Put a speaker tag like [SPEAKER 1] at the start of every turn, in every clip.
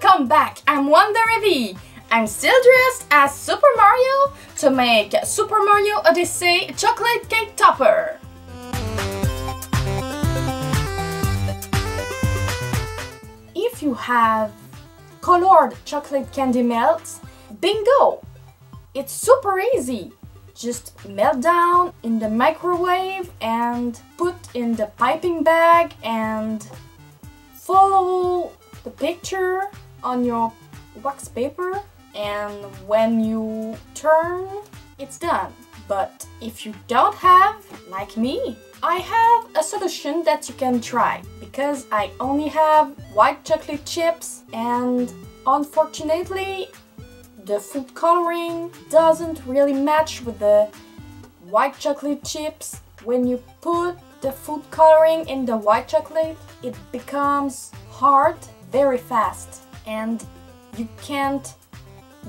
[SPEAKER 1] Welcome back, I'm Wonder Evie. I'm still dressed as Super Mario to make Super Mario Odyssey chocolate cake topper. If you have colored chocolate candy melts, bingo! It's super easy. Just melt down in the microwave and put in the piping bag and follow the picture on your wax paper, and when you turn, it's done. But if you don't have, like me, I have a solution that you can try, because I only have white chocolate chips and unfortunately the food coloring doesn't really match with the white chocolate chips. When you put the food coloring in the white chocolate, it becomes hard very fast and you can't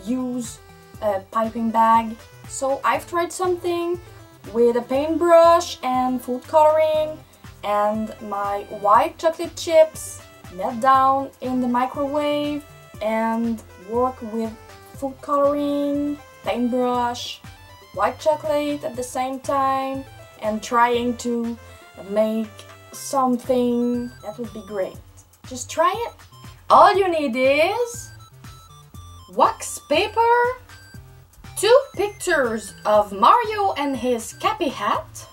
[SPEAKER 1] use a piping bag. So I've tried something with a paintbrush and food coloring and my white chocolate chips, melt down in the microwave and work with food coloring, paintbrush, white chocolate at the same time, and trying to make something that would be great. Just try it. All you need is wax paper, 2 pictures of Mario and his cappy hat.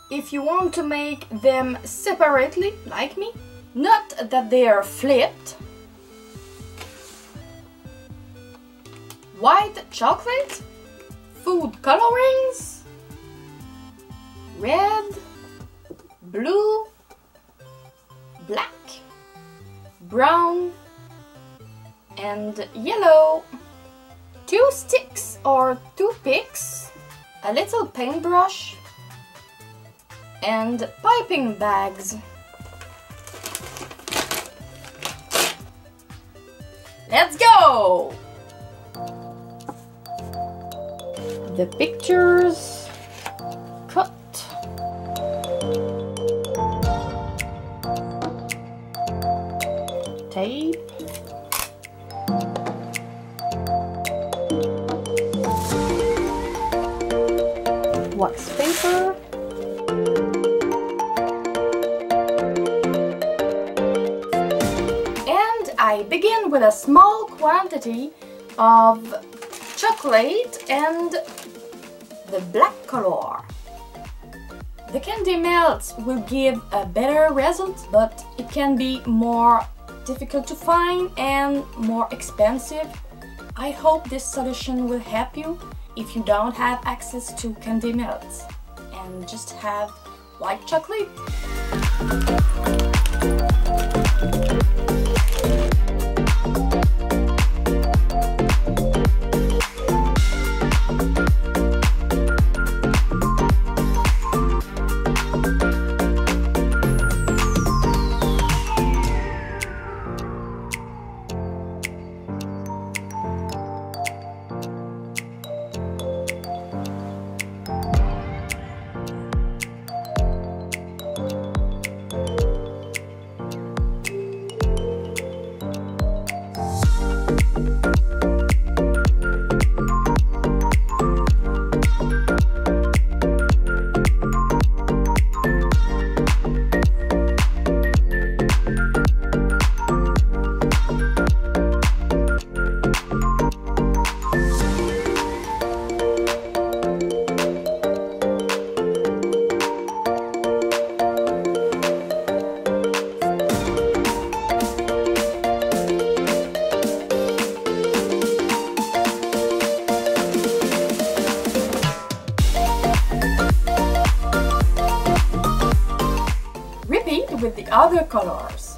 [SPEAKER 1] If you want to make them separately, like me, not that they are flipped. White chocolate, food colorings, red, blue, black, brown, and yellow. 2 sticks or toothpicks, a little paintbrush, and piping bags. Let's go! The pictures cut. Tape. Wax paper. And I begin with a small quantity of chocolate and the black color. The candy melts will give a better result, but it can be more difficult to find and more expensive. I hope this solution will help you if you don't have access to candy melts and just have white chocolate. With the other colors.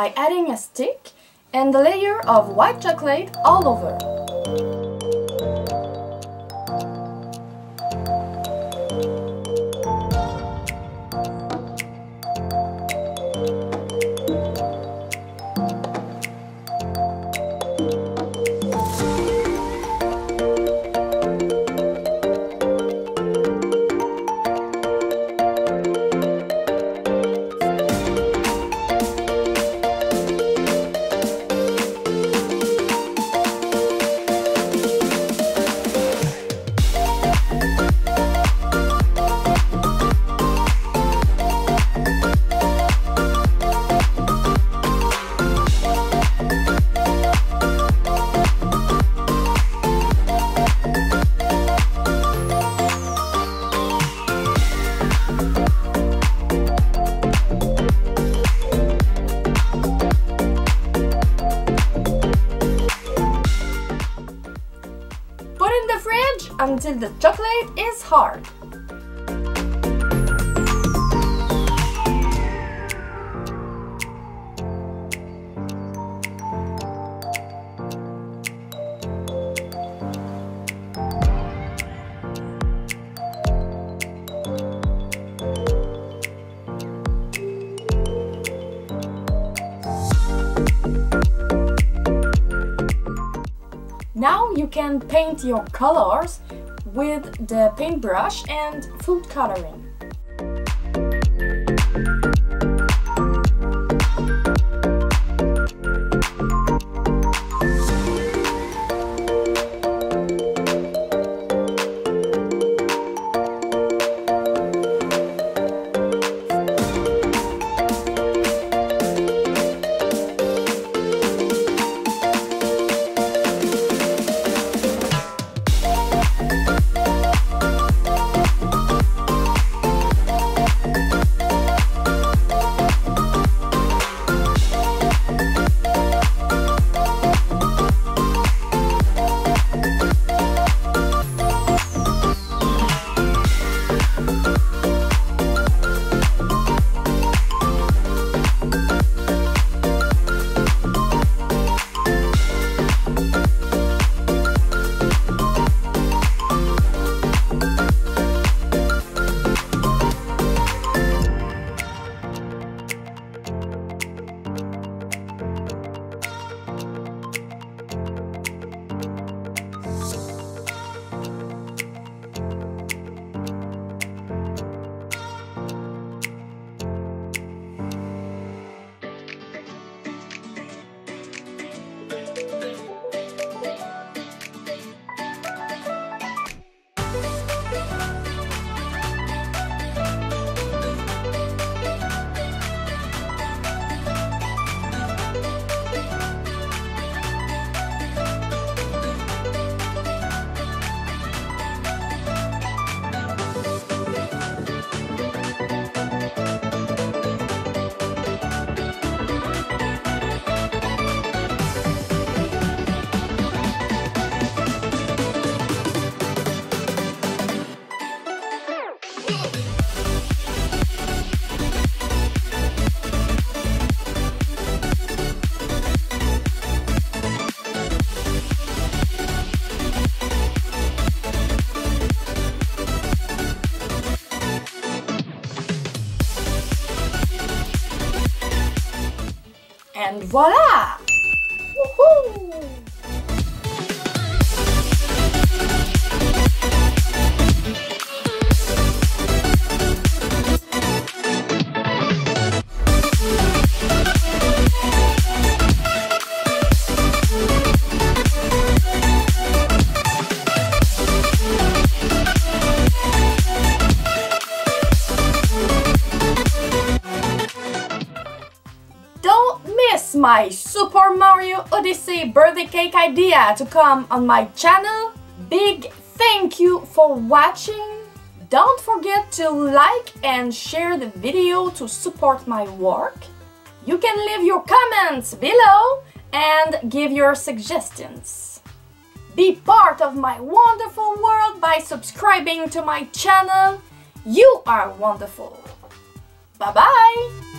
[SPEAKER 1] by adding a stick and a layer of white chocolate all over. Until the chocolate is hard. Now you can paint your colors with the paintbrush and food coloring. And voila! Woohoo! My Super Mario Odyssey birthday cake idea to come on my channel. Big thank you for watching. Don't forget to like and share the video to support my work. You can leave your comments below and give your suggestions. Be part of my wonderful world by subscribing to my channel. You are wonderful. Bye bye!